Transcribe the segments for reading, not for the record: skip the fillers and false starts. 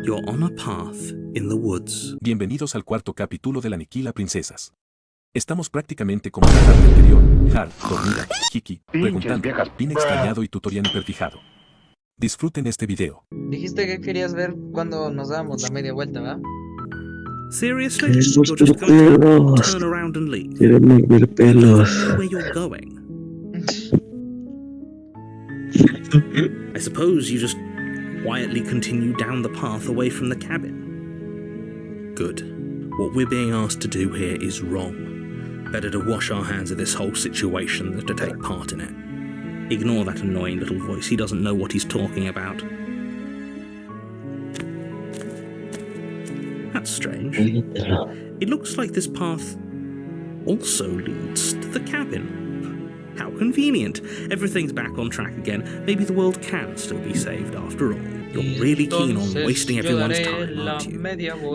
You're on a path in the woods. Bienvenidos al cuarto capítulo del aniquilar princesas. Estamos prácticamente como la parte anterior, Har, dormida, Xiqui, preguntando, Pin extrañado y Tutorian hiperfijado. Disfruten este video. Dijiste que querías ver cuando nos dábamos la media vuelta, ¿verdad? Seriously? You're just going to turn around and leave? Quiero ver pelos. You know where you're going? I suppose you just quietly continue down the path away from the cabin. Good. What we're being asked to do here is wrong. Better to wash our hands of this whole situation than to take part in it. Ignore that annoying little voice. He doesn't know what he's talking about. That's strange. It looks like this path also leads to the cabin. How convenient. Everything's back on track again. Maybe the world can still be saved after all. You're really keen on wasting everyone's time, aren't you?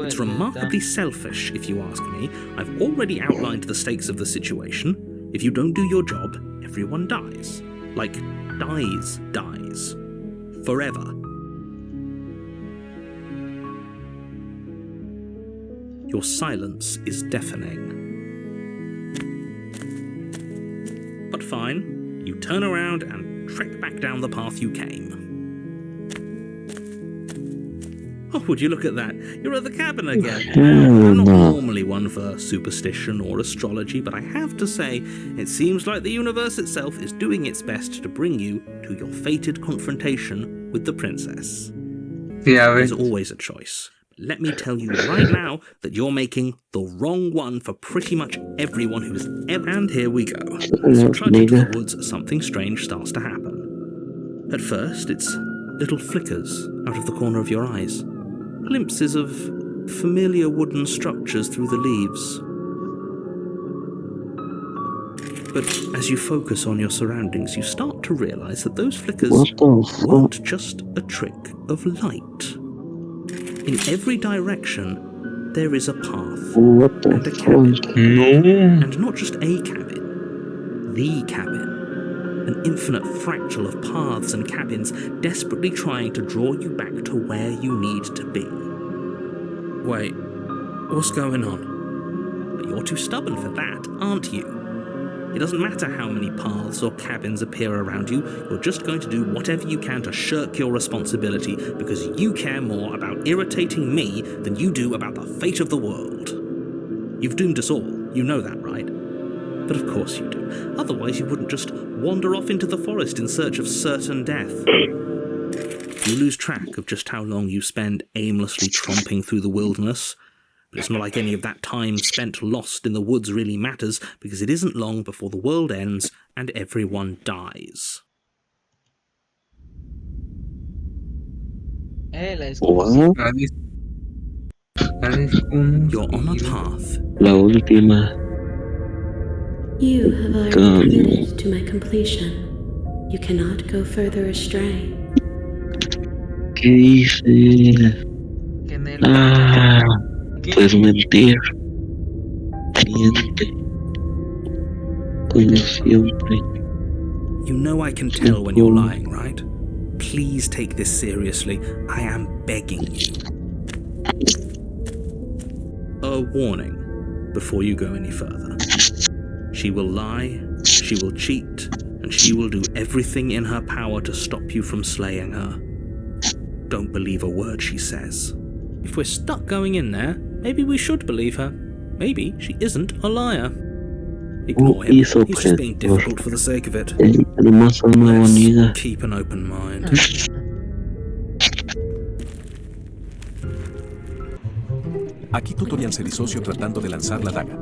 It's remarkably selfish, if you ask me. I've already outlined the stakes of the situation. If you don't do your job, everyone dies. Like, dies. Forever. Your silence is deafening. But fine, you turn around and trek back down the path you came. Oh, would you look at that? You're at the cabin again. I'm not normally one for superstition or astrology, but I have to say, it seems like the universe itself is doing its best to bring you to your fated confrontation with the princess. Yeah, There's always a choice. Let me tell you right now that you're making the wrong one for pretty much everyone who's ever... And here we go. As you trudge into the woods, something strange starts to happen. At first, it's little flickers out of the corner of your eyes. Glimpses of familiar wooden structures through the leaves. But as you focus on your surroundings, you start to realize that those flickers weren't just a trick of light. In every direction, there is a path and a cabin. And not just a cabin, the cabin. An infinite fractal of paths and cabins desperately trying to draw you back to where you need to be. Wait, what's going on? But you're too stubborn for that, aren't you? It doesn't matter how many paths or cabins appear around you, you're just going to do whatever you can to shirk your responsibility because you care more about irritating me than you do about the fate of the world. You've doomed us all, you know that, right? But of course you do. Otherwise you wouldn't just wander off into the forest in search of certain death. You lose track of just how long you spend aimlessly tromping through the wilderness. But it's not like any of that time spent lost in the woods really matters, because it isn't long before the world ends and everyone dies. You're on a path. La última. You have already committed to my completion. You cannot go further astray. ¿Qué dice? Puedes mentir. Miente. Como siempre. You know I can tell when you're lying, right? Please take this seriously. I am begging you. A warning before you go any further. She will lie, she will cheat, and she will do everything in her power to stop you from slaying her. Don't believe a word she says. If we're stuck going in there, maybe we should believe her. Maybe she isn't a liar. Ignore him. He's just being difficult for the sake of it. Let's keep an open mind. Aquí Tutorian se disoció tratando de lanzar la daga.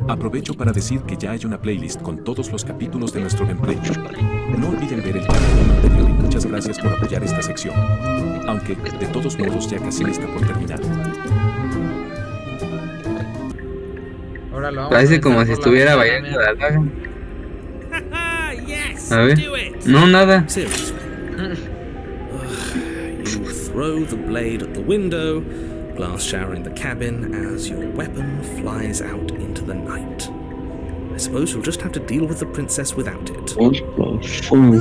Aprovecho para decir que ya hay una playlist con todos los capítulos de nuestro gameplay. No olviden ver el capítulo anterior y muchas gracias por apoyar esta sección. Aunque, de todos modos, ya casi está por terminar. Parece como si estuviera bailando la daga. A ver. No, nada. You throw the blade at the window, glass showering the cabin as your weapon flies out into the night. I suppose you'll just have to deal with the princess without it. We'll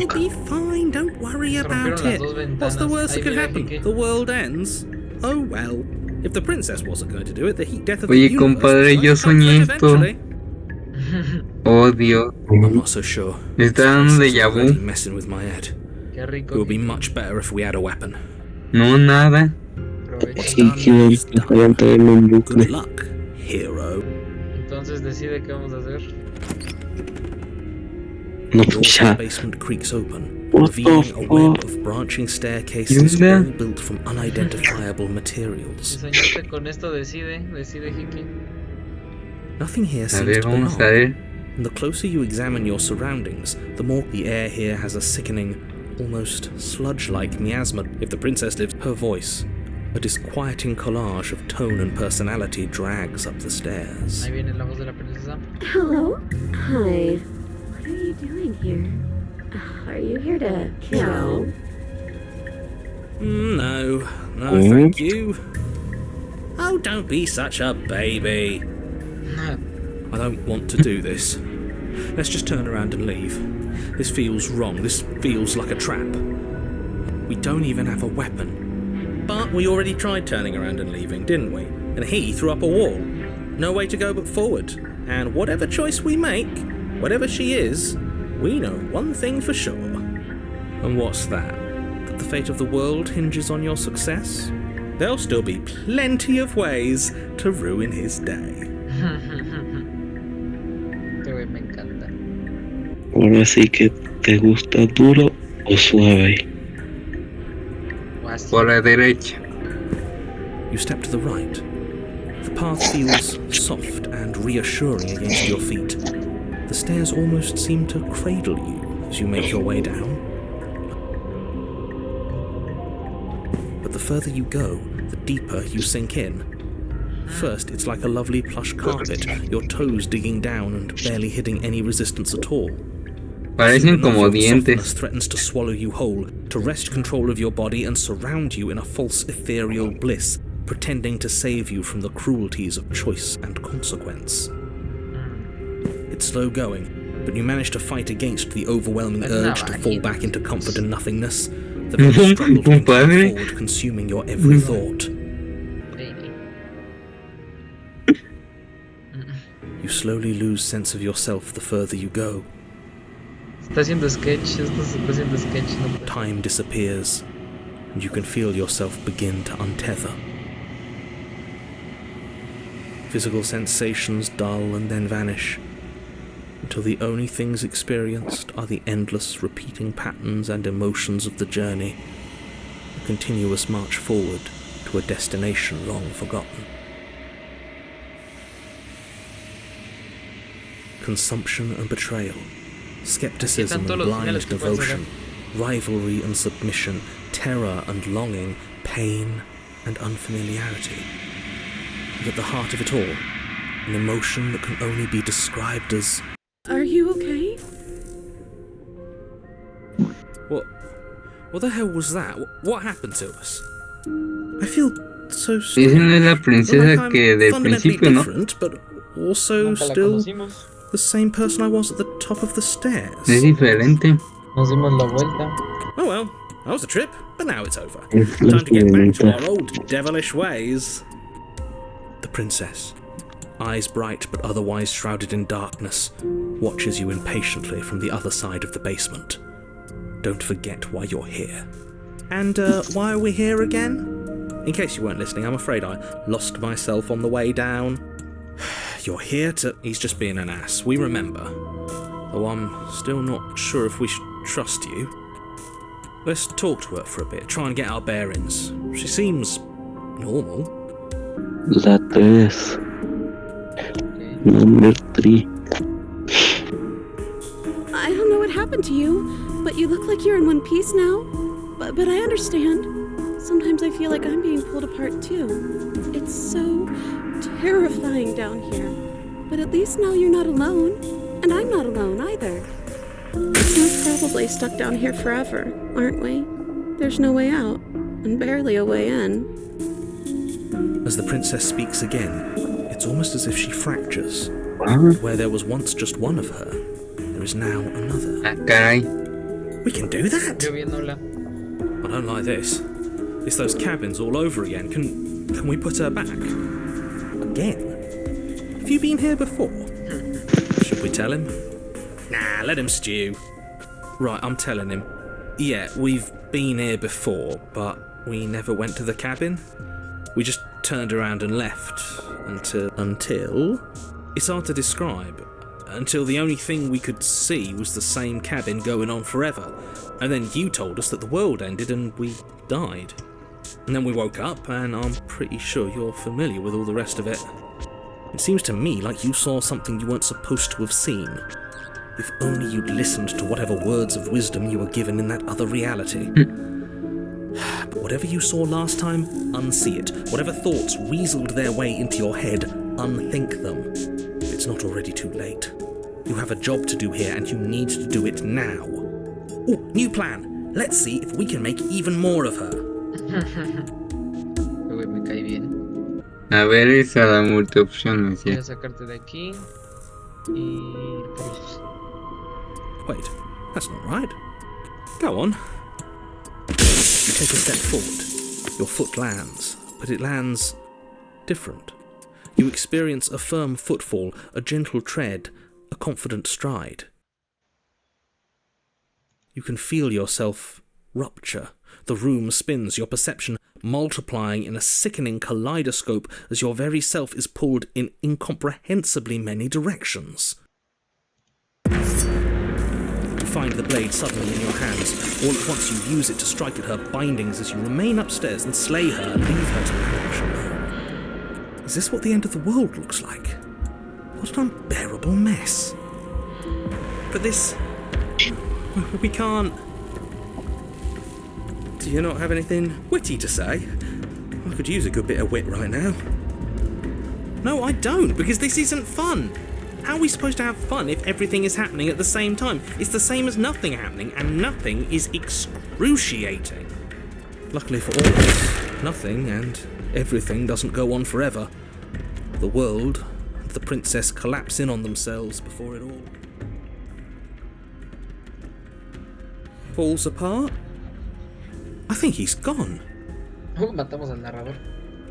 be fine, don't worry about it. What's the worst that could happen? The world ends? Oh well. If the princess wasn't going to do it, the heat death of Oye, the universe compadre, was yo going to come soñé to it esto. eventually. Oh, Dios. I'm not so sure. Me está dando This déjà is already vu. messing with my head. Qué It rico. would be much better if we had a weapon. No, nada. Aprovecha. Sí, que estarían todavía en un Good bucle. luck, hero. Entonces decide qué vamos a hacer. No, The door pues to the ya. basement creaks open, What the revealing a web fuck? of branching staircases Yeah. all built from unidentifiable Si materials. soñaste con esto, decide, Xiqui. Nothing here A seems ver, to vamos a belong. ver. And the closer you examine your surroundings, the more the air here has a sickening, almost sludge-like miasma. If the princess lives, her voice, a disquieting collage of tone and personality, drags up the stairs. Ahí viene la voz de la princesa. Hello? Hi. What are you doing here? Are you here to kill? No, thank you. Oh, don't be such a baby. I don't want to do this. Let's just turn around and leave. This feels wrong. This feels like a trap. We don't even have a weapon. But we already tried turning around and leaving, didn't we? And he threw up a wall. No way to go but forward. And whatever choice we make, whatever she is, we know one thing for sure. And what's that? That the fate of the world hinges on your success? There'll still be plenty of ways to ruin his day. Este güey me encanta. Ahora sí que te gusta duro o suave. O así. Por la derecha. You step to the right. The path feels soft and reassuring against your feet. The stairs almost seem to cradle you as you make your way down. But the further you go, the deeper you sink in. First, it's like a lovely plush carpet, your toes digging down and barely hitting any resistance at all. Parecen como Soon enough, your softness dientes. threatens to swallow you whole, to wrest control of your body and surround you in a false ethereal bliss, pretending to save you from the cruelties of choice and consequence. It's slow going, but you manage to fight against the overwhelming urge to fall back into comfort and nothingness. The very struggle to move Compadre. forward, consuming your every thought. You slowly lose sense of yourself the further you go. Está haciendo sketch, esto se está haciendo sketch. No puede. Time disappears, and you can feel yourself begin to untether. Physical sensations dull and then vanish, until the only things experienced are the endless repeating patterns and emotions of the journey, a continuous march forward to a destination long forgotten. Consumption and betrayal, skepticism and blind devotion, rivalry and submission, terror and longing, pain and unfamiliarity. And at the heart of it all, an emotion that can only be described as... Are you okay? What the hell was that? What happened to us? I feel so Esa no es la princesa que del fundamentally principio, ¿no? different, but also Nunca la still conocimos. the same person I was at the top of the stairs. Es diferente. Nos dimos la vuelta. Oh well, that was a trip, but now it's over. Es la Time to get back to sirenita. our old devilish ways. The princess, eyes bright but otherwise shrouded in darkness, watches you impatiently from the other side of the basement. Don't forget why you're here. And why are we here again? In case you weren't listening, I'm afraid I lost myself on the way down. You're here to... He's just being an ass, we remember. Though I'm still not sure if we should trust you. Let's talk to her for a bit, try and get our bearings. She seems normal. La 3. Number 3. I don't know what happened to you, but you look like you're in one piece now. But I understand. Sometimes I feel like I'm being pulled apart too. It's so terrifying down here. But at least now you're not alone. And I'm not alone either. We're probably stuck down here forever, aren't we? There's no way out, and barely a way in. As the princess speaks again, it's almost as if she fractures. Ah, Where there was once just one of her, there is now another. Ah, caray. We can do that? Yo viéndola. I don't like this. It's those cabins all over again. Can we put her back? Again? Have you been here before? Should we tell him? Nah, let him stew. Right, I'm telling him. Yeah, we've been here before, but we never went to the cabin. We just turned around and left until... It's hard to describe. Until the only thing we could see was the same cabin going on forever. And then you told us that the world ended and we died. And then we woke up, and I'm pretty sure you're familiar with all the rest of it. It seems to me like you saw something you weren't supposed to have seen. If only you'd listened to whatever words of wisdom you were given in that other reality. But whatever you saw last time, unsee it. Whatever thoughts weaseled their way into your head, unthink them. If it's not already too late. You have a job to do here, and you need to do it now. Oh, new plan. Let's see if we can make even more of her. Uy, me cae bien. A ver, esa la multiopción, Voy decía. a sacarte de aquí. Y... Wait, that's not right. Go on. You take a step forward. Your foot lands, but it lands different. You experience a firm footfall, a gentle tread, a confident stride. You can feel yourself rupture. The room spins, your perception multiplying in a sickening kaleidoscope as your very self is pulled in incomprehensibly many directions. You find the blade suddenly in your hands. All at once you use it to strike at her bindings as you remain upstairs and slay her and leave her to perish alone. Is this what the end of the world looks like? What an unbearable mess. But this... we can't... Do you not have anything witty to say? I could use a good bit of wit right now. No, I don't, because this isn't fun. How are we supposed to have fun if everything is happening at the same time? It's the same as nothing happening, and nothing is excruciating. Luckily for all of us, nothing and everything doesn't go on forever. The world and the princess collapse in on themselves before it all falls apart. I think he's gone. Matamos al narrador.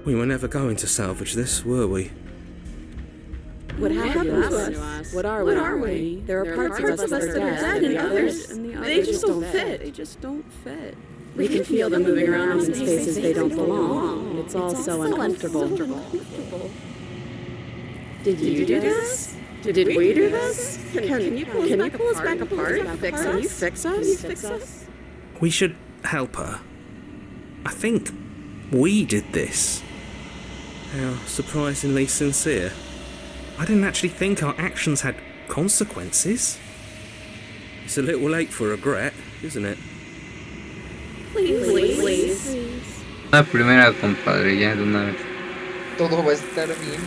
We were never going to salvage this, were we? What happened to us? What are we? There are parts of us that are dead, and others, they just don't fit. We can feel them moving around in spaces they don't belong, and it's all so uncomfortable. Did you do this? Did we do this? Can you pull us back apart and fix us? We should help her. I think we did this. How surprisingly sincere. I didn't actually think our actions had consequences. It's a little late for regret, isn't it? Please. La primera, compadre, ya de una vez. Todo va a estar bien.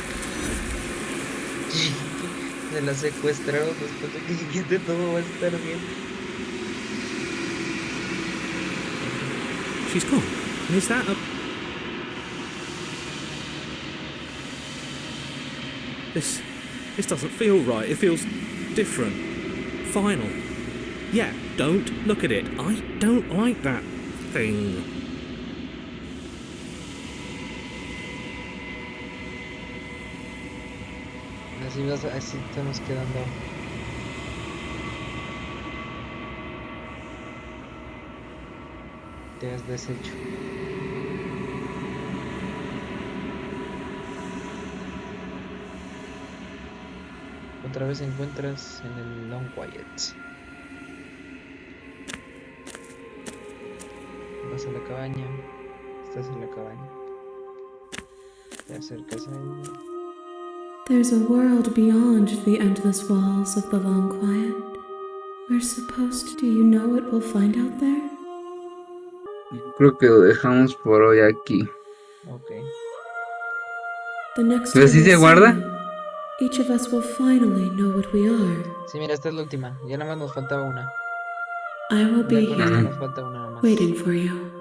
Se la secuestraron después de que dijiste todo va a estar bien. She's gone. Is that a... This doesn't feel right. It feels different. Final. Yeah, don't look at it. I don't like that thing. Así estamos quedando. Te has deshecho. Otra vez encuentras en el Long Quiet. Vas a la cabaña. Estás en la cabaña. Te acercas a ella. There's a world beyond the endless walls of the Long Quiet. We're supposed to... Do you know what we'll find out there? Creo que lo dejamos por hoy aquí. Ok. The next ¿Pero time sí we se see guarda? you, each of us will finally know what we are. Sí, mira, esta es la última. Ya nada más nos faltaba una. I will be Con esta here, nos falta una nada más. waiting for you.